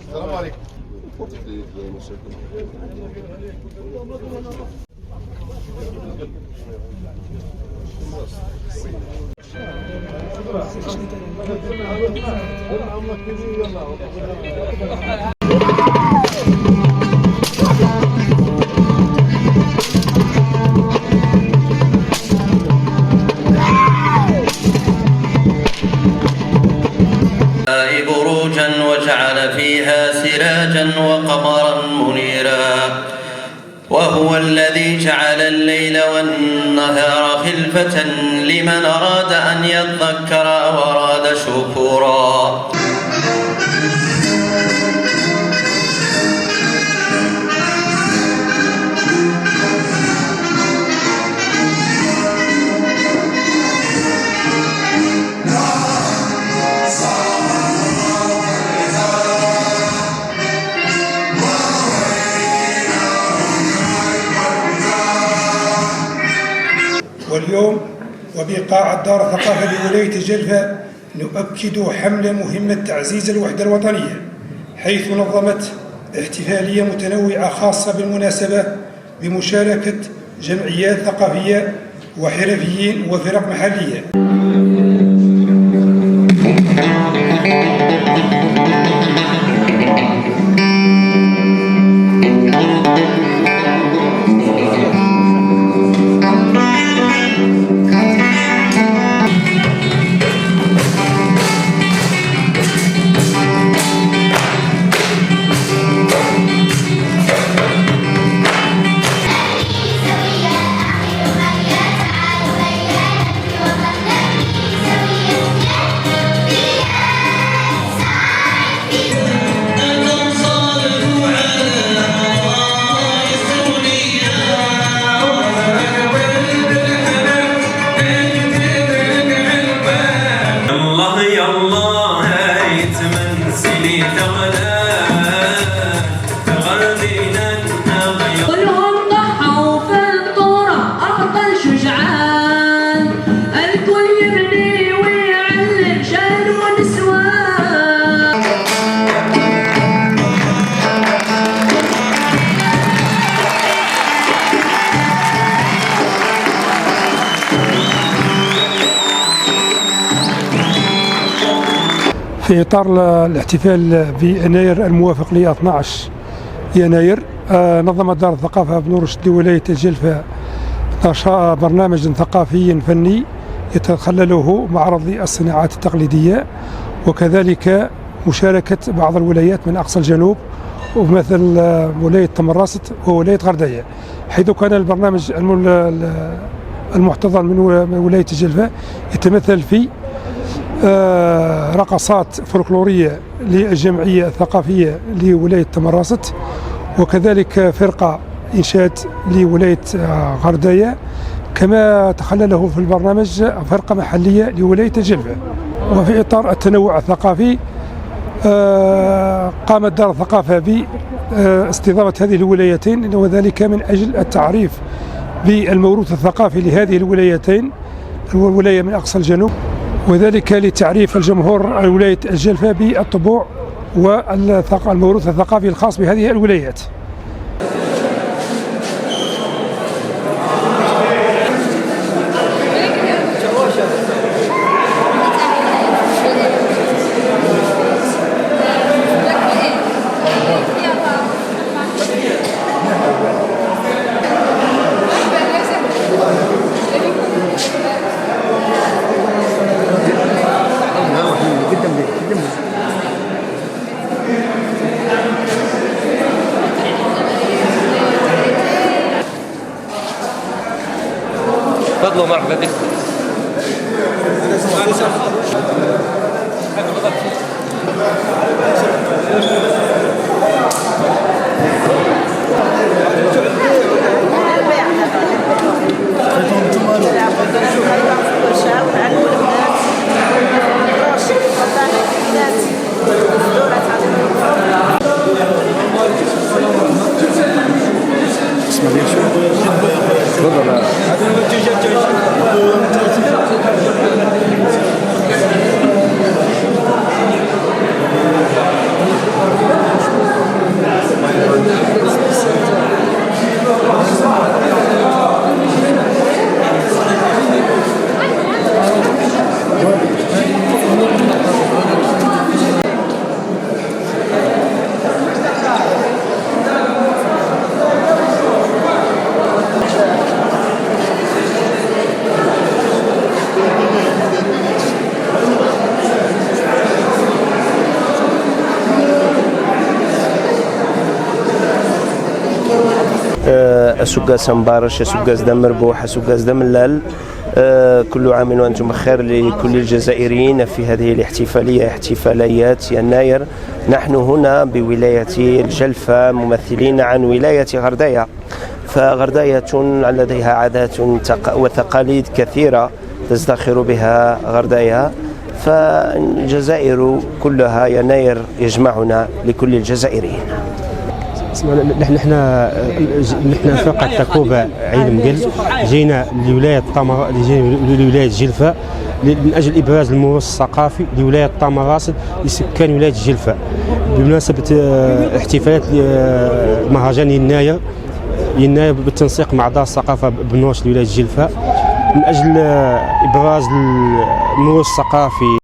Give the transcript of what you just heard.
السلام عليكم. بروجا وجعل فيها سراجا وقمرا منيرا وهو الذي جعل الليل والنهار خلفة لمن أراد أن يذكر أو أراد شكورا. واليوم وبقاعة دار الثقافة بولاية الجلفة نؤكد حملة مهمة تعزيز الوحدة الوطنية، حيث نظمت احتفالية متنوعة خاصة بالمناسبة بمشاركة جمعيات ثقافية وحرفيين وفرق محلية. في إطار الاحتفال بيناير الموافق ل 12 يناير نظمت دار الثقافة بنور الشد لولاية الجلفة برنامج ثقافي فني يتخلله معرض الصناعات التقليدية، وكذلك مشاركة بعض الولايات من أقصى الجنوب ومثل ولاية تمرست وولاية غردية، حيث كان البرنامج المحتضن من ولاية الجلفة يتمثل في رقصات فولكلورية للجمعية الثقافية لولاية تمرست، وكذلك فرقة إنشاد لولاية غردية، كما تخلله في البرنامج فرقة محلية لولاية الجلفة. وفي إطار التنوع الثقافي قامت دار الثقافة باستضافة هذه الولايتين، وذلك من أجل التعريف بالموروث الثقافي لهذه الولايتين، الولاية من أقصى الجنوب، وذلك لتعريف الجمهور ولاية الجلفة بالطبوع والموروث الثقافي الخاص بهذه الولايات. تفضلوا مرحبا بك. تفضل. أسوكاس مبارش، أسوكاس دم مربوح، أسوكاس دم اللال. كل عام وأنتم بخير لكل الجزائريين في هذه الاحتفالية، احتفاليات يناير. نحن هنا بولاية الجلفة ممثلين عن ولاية غرداية، فغرداية لديها عادات وتقاليد كثيرة تزدخر بها غرداية، فالجزائر كلها يناير يجمعنا لكل الجزائريين. نحن فرقة تكوبة عين مقل جينا لولاية الجلفة من أجل إبراز الموروث الثقافي لولاية طامراست لسكان ولاية الجلفة بمناسبة احتفالات مهرجان يناير بالتنسيق مع دار الثقافة بنوش لولاية الجلفة من أجل إبراز الموروث الثقافي.